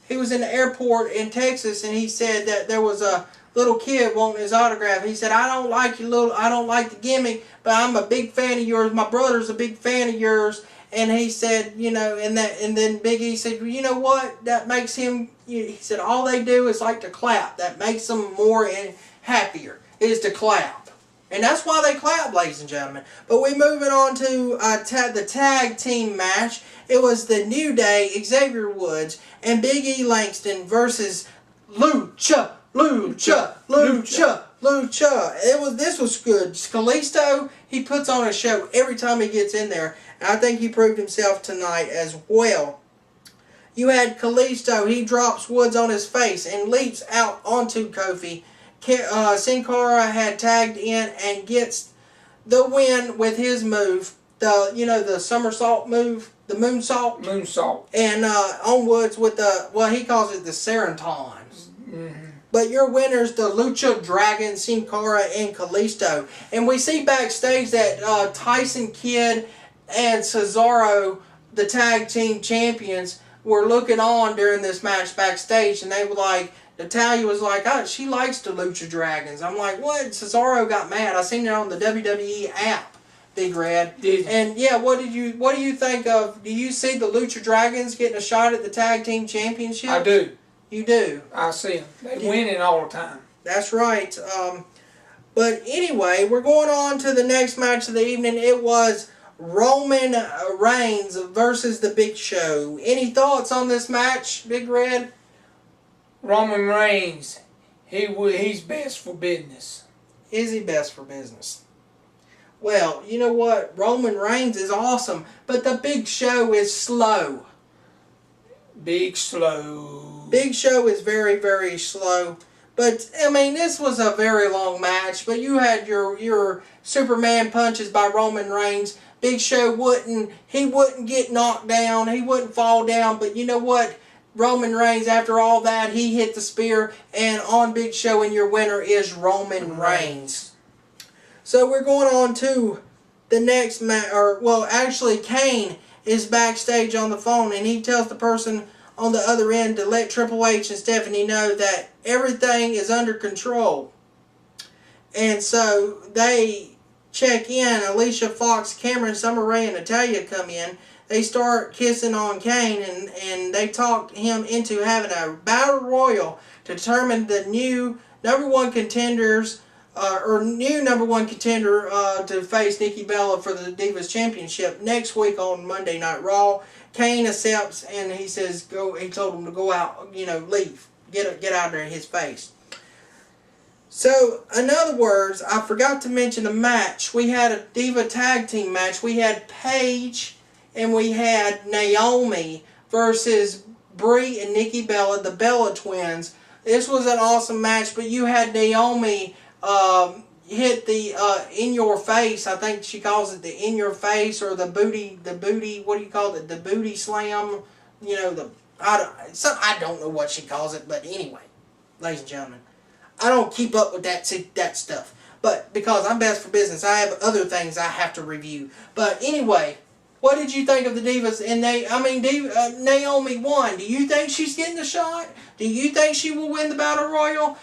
S2: He was in the airport in Texas, and he said that there was a little kid wanting his autograph. He said, I don't like the gimmick, but I'm a big fan of yours. My brother's a big fan of yours. And he said, and then Big E said, well, you know what? That makes him, he said, all they do is like to clap. That makes them more happier, is to clap. And that's why they clap, ladies and gentlemen. But we're moving on to the tag team match. It was the New Day, Xavier Woods, and Big E Langston versus Lucha. This was good. Kalisto, he puts on a show every time he gets in there. And I think he proved himself tonight as well. You had Kalisto, he drops Woods on his face and leaps out onto Kofi. Sin Cara had tagged in and gets the win with his move. The somersault move, the moonsault.
S1: Moonsault.
S2: And on Woods with he calls it the Serentons.
S1: Mm-hmm.
S2: But your winners, the Lucha Dragon, Sin Cara, and Kalisto. And we see backstage that Tyson Kidd and Cesaro, the tag team champions, were looking on during this match backstage. And they were like, Natalia was like, oh, she likes the Lucha Dragons. I'm like, what? Cesaro got mad. I seen it on the WWE app, Big Red. And yeah, what do you think of? Do you see the Lucha Dragons getting a shot at the tag team championship?
S1: I do.
S2: You do?
S1: I see them. They winning all the time.
S2: That's right. But anyway, we're going on to the next match of the evening. It was Roman Reigns versus the Big Show. Any thoughts on this match, Big Red?
S1: Roman Reigns, he's best for business.
S2: Is he best for business? Well, you know what? Roman Reigns is awesome, but the Big Show is slow.
S1: Big slow.
S2: Big Show is very, very slow. But, I mean, this was a very long match. But you had your Superman punches by Roman Reigns. Big Show wouldn't get knocked down. He wouldn't fall down. But you know what? Roman Reigns, after all that, he hit the spear. And on Big Show, and your winner is Roman Reigns. So we're going on to the next match. Actually, Kane is backstage on the phone. And he tells the person on the other end to let Triple H and Stephanie know that everything is under control. And so they check in. Alicia Fox, Cameron, Summer Rae, and Natalya come in. They start kissing on Kane, and they talk him into having a battle royal to determine the new number one contender to face Nikki Bella for the Divas Championship next week on Monday Night Raw. Kane accepts, and he says, "Go." He told him to go out, leave, get out of there in his face. So, in other words, I forgot to mention the match. We had a Diva Tag Team match. We had Paige and we had Naomi versus Brie and Nikki Bella, the Bella Twins. This was an awesome match, but you had Naomi hit the in your face. I think she calls it the in your face or the booty. What do you call it? The booty slam. I don't know what she calls it, but anyway, ladies and gentlemen, I don't keep up with that stuff. But because I'm best for business, I have other things I have to review. But anyway, what did you think of the Divas? And Naomi won. Do you think she's getting a shot? Do you think she will win the Battle Royal?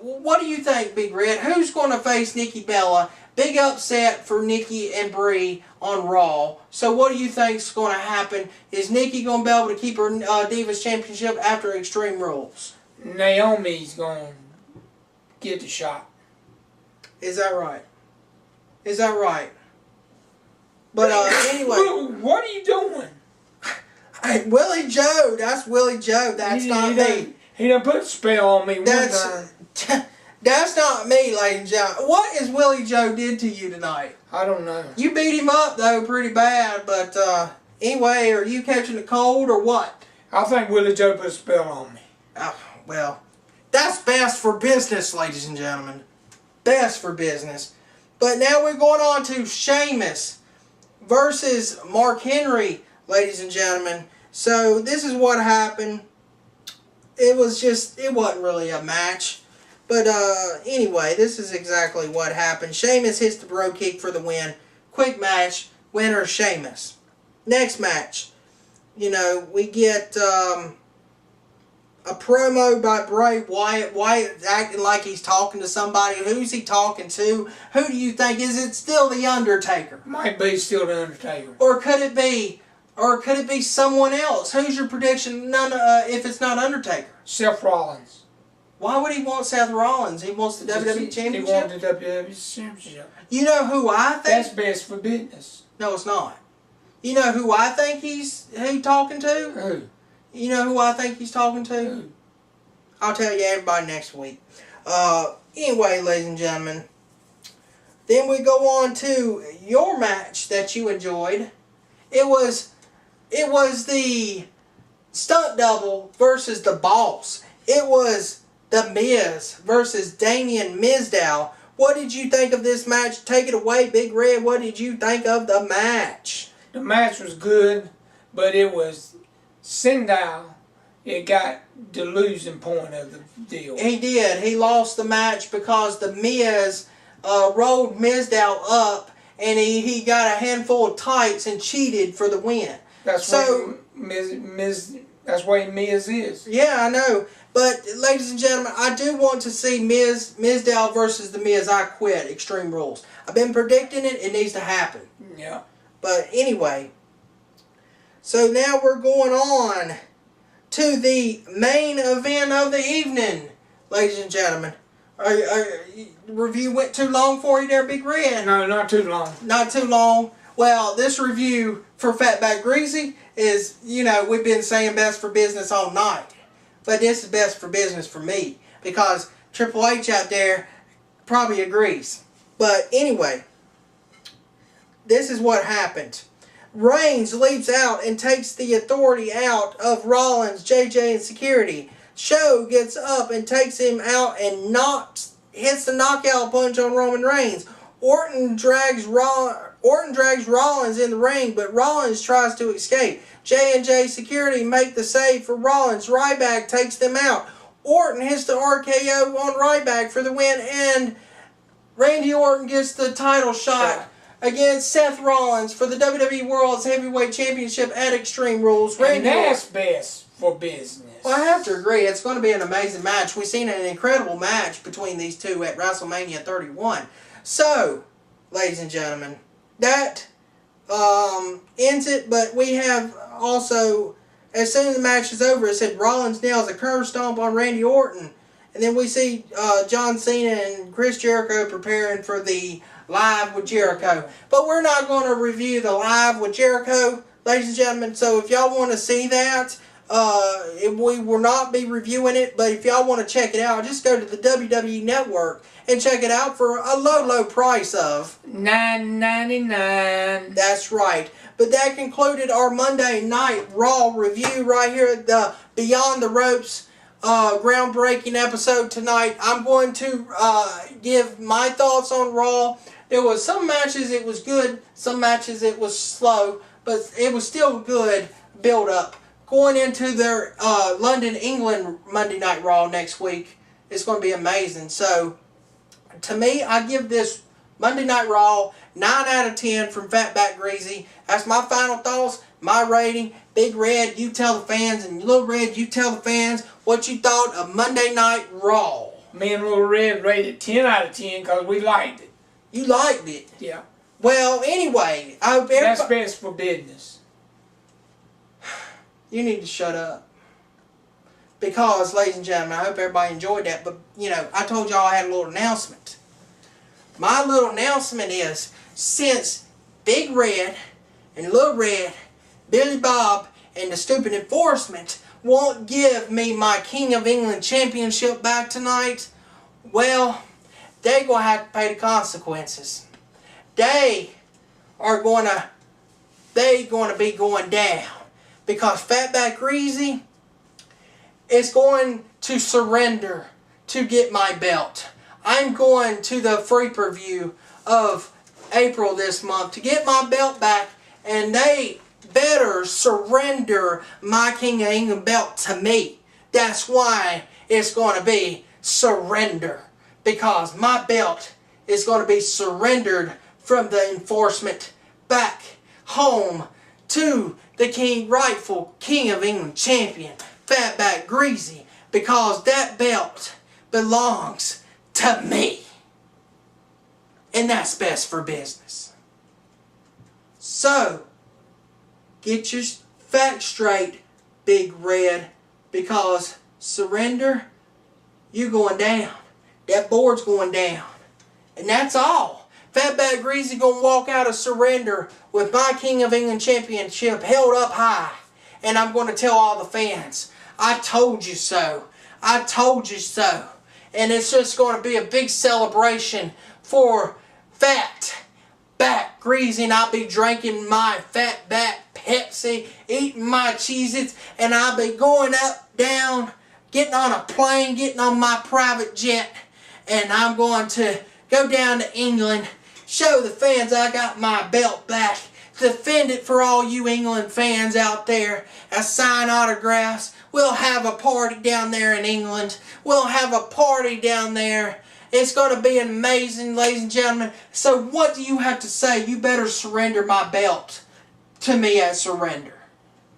S2: What do you think, Big Red? Who's going to face Nikki Bella? Big upset for Nikki and Brie on Raw. So what do you think is going to happen? Is Nikki going to be able to keep her Divas Championship after Extreme Rules?
S1: Naomi's going to get the shot.
S2: Is that right? But anyway.
S1: What are you doing?
S2: Hey, Willie Joe. That's Willie Joe. That's not me.
S1: He done put a spell on me one time.
S2: That's not me, ladies and gentlemen. What is Willie Joe did to you tonight?
S1: I don't know.
S2: You beat him up, though, pretty bad. But anyway, are you catching a cold or what?
S1: I think Willie Joe put a spell on me.
S2: Oh, well, that's best for business, ladies and gentlemen. Best for business. But now we're going on to Sheamus versus Mark Henry, ladies and gentlemen. So this is what happened. It wasn't really a match. But anyway, this is exactly what happened. Sheamus hits the bro kick for the win. Quick match. Winner Sheamus. Next match. We get a promo by Bray Wyatt. Wyatt acting like he's talking to somebody. Who's he talking to? Who do you think? Is it still The Undertaker?
S1: Might be still The Undertaker.
S2: Or could it be someone else? Who's your prediction? If it's not Undertaker.
S1: Seth Rollins.
S2: Why would he want Seth Rollins? He wants the WWE Championship?
S1: He wants the WWE Championship.
S2: You know who I think?
S1: That's best for business.
S2: No, it's not. You know who I think he's talking to?
S1: Who?
S2: You know who I think he's talking to?
S1: Who?
S2: I'll tell you everybody next week. Anyway, ladies and gentlemen, then we go on to your match that you enjoyed. It was the stunt double versus the boss. It was The Miz versus Damien Mizdow. What did you think of this match? Take it away, Big Red. What did you think of the match?
S1: The match was good, but it was Sandow. It got the losing point of the deal.
S2: He did. He lost the match because The Miz rolled Mizdow up, and he got a handful of tights and cheated for the win.
S1: That's that's why Miz is.
S2: Yeah, I know. But, ladies and gentlemen, I do want to see Mizdow versus The Miz. I quit Extreme Rules. I've been predicting it. It needs to happen.
S1: Yeah.
S2: But anyway, so now we're going on to the main event of the evening, ladies and gentlemen. Review went too long for you there, Big Red?
S1: No, not too long.
S2: Not too long. Well, this review for Fatback Greasy is, we've been saying best for business all night. But this is best for business for me because Triple H out there probably agrees. But anyway, this is what happened. Reigns leaps out and takes the authority out of Rollins, JJ, and security. Show gets up and takes him out and hits the knockout punch on Roman Reigns. Orton drags Rollins in the ring, but Rollins tries to escape. J&J security make the save for Rollins. Ryback takes them out. Orton hits the RKO on Ryback for the win, and Randy Orton gets the title shot against Seth Rollins for the WWE World's Heavyweight Championship at Extreme Rules.
S1: And that's best for business.
S2: Well, I have to agree. It's going to be an amazing match. We've seen an incredible match between these two at WrestleMania 31. So, ladies and gentlemen, that ends it, but we have also, as soon as the match is over, it said Rollins nails a curb stomp on Randy Orton. And then we see John Cena and Chris Jericho preparing for the Live with Jericho. But we're not going to review the Live with Jericho, ladies and gentlemen. So if y'all want to see that, we will not be reviewing it. But if y'all want to check it out, just go to the WWE Network and check it out for a low price of
S1: $9.99.
S2: That's right. But that concluded our Monday Night Raw review right here at the Beyond the Ropes groundbreaking episode tonight. I'm going to give my thoughts on Raw. There was some matches it was good, some matches it was slow, but it was still good build up. Going into their London, England Monday Night Raw next week, it's going to be amazing. So, to me, I give this Monday Night Raw 9 out of 10 from Fatback Greasy. That's my final thoughts, my rating. Big Red, you tell the fans, and Little Red, you tell the fans what you thought of Monday Night Raw.
S1: Me and Little Red rated 10 out of 10 because we liked it.
S2: You liked it?
S1: Yeah.
S2: Well, anyway, I hope everybody...
S1: That's best for business.
S2: You need to shut up. Because, ladies and gentlemen, I hope everybody enjoyed that. But, I told y'all I had a little announcement. My little announcement is, since Big Red and Little Red, Billy Bob, and the stupid enforcement won't give me my King of England championship back tonight, well, they're going to have to pay the consequences. They are going to be going down because Fatback Greasy is going to surrender to get my belt. I'm going to the free preview of April this month to get my belt back, and they better surrender my King of England belt to me. That's why it's going to be surrender, because my belt is going to be surrendered from the enforcement back home to the rightful King of England champion, Fatback Greasy, because that belt belongs to me. And that's best for business. So, get your facts straight, Big Red, because surrender, you're going down. That board's going down. And that's all. Fatback Greasy gonna walk out of surrender with my King of England championship held up high. And I'm going to tell all the fans, I told you so. I told you so. And it's just going to be a big celebration for Fatback Greasy. And I'll be drinking my Fatback Pepsi, eating my Cheez-Its, and I'll be going up, down, getting on a plane, getting on my private jet, and I'm going to go down to England, show the fans I got my belt back, defend it for all you England fans out there, and sign autographs. We'll have a party down there in England. We'll have a party down there. It's going to be amazing, ladies and gentlemen. So what do you have to say? You better surrender my belt to me at surrender.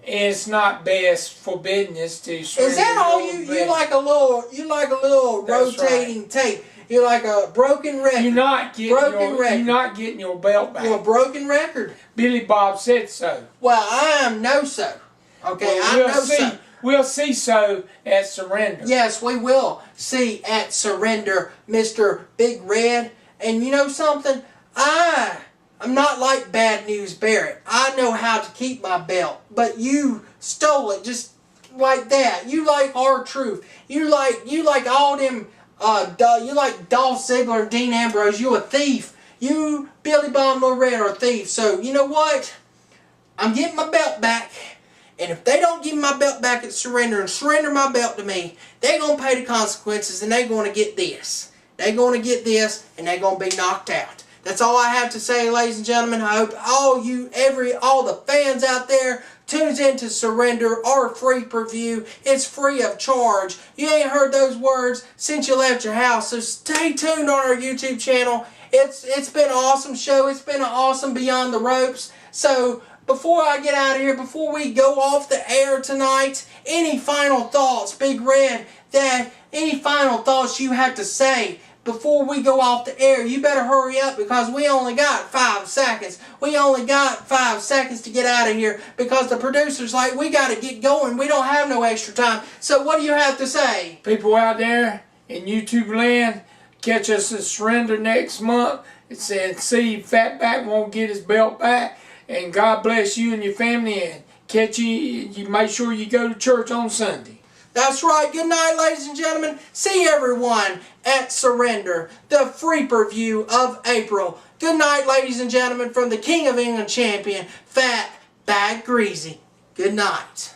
S1: It's not best for business to surrender.
S2: Is that all you like a little
S1: That's
S2: rotating
S1: right.
S2: tape? You're like a broken record.
S1: You're not getting your belt back.
S2: You're a broken record.
S1: Billy Bob said so.
S2: Well, I am no so. Okay,
S1: Well,
S2: I'm no so.
S1: We'll see so at surrender.
S2: Yes, we will see at surrender, Mr. Big Red. And you know something? I'm not like Bad News Barrett. I know how to keep my belt, but you stole it just like that. You like R-Truth. You like all them. You like Dolph Ziggler and Dean Ambrose. You a thief. You Billy Bob Red are a thief. So you know what? I'm getting my belt back. And if they don't give me my belt back at surrender and surrender my belt to me, they're going to pay the consequences and they're going to get this. They're going to get this and they're going to be knocked out. That's all I have to say, ladies and gentlemen. I hope all the fans out there tunes into Surrender, our free preview. It's free of charge. You ain't heard those words since you left your house, so stay tuned on our YouTube channel. It's been an awesome show. It's been an awesome Beyond the Ropes. So before I get out of here, before we go off the air tonight, any final thoughts, Big Red, any final thoughts you have to say before we go off the air? You better hurry up because we only got 5 seconds. We only got 5 seconds to get out of here because the producer's like, we got to get going. We don't have no extra time. So what do you have to say?
S1: People out there in YouTube land, catch us at surrender next month. It said, see Fatback won't get his belt back. And God bless you and your family, and catch you make sure you go to church on Sunday.
S2: That's right. Good night, ladies and gentlemen. See everyone at Surrender, the free preview of April. Good night, ladies and gentlemen, from the King of England champion, Fatback Greasy. Good night.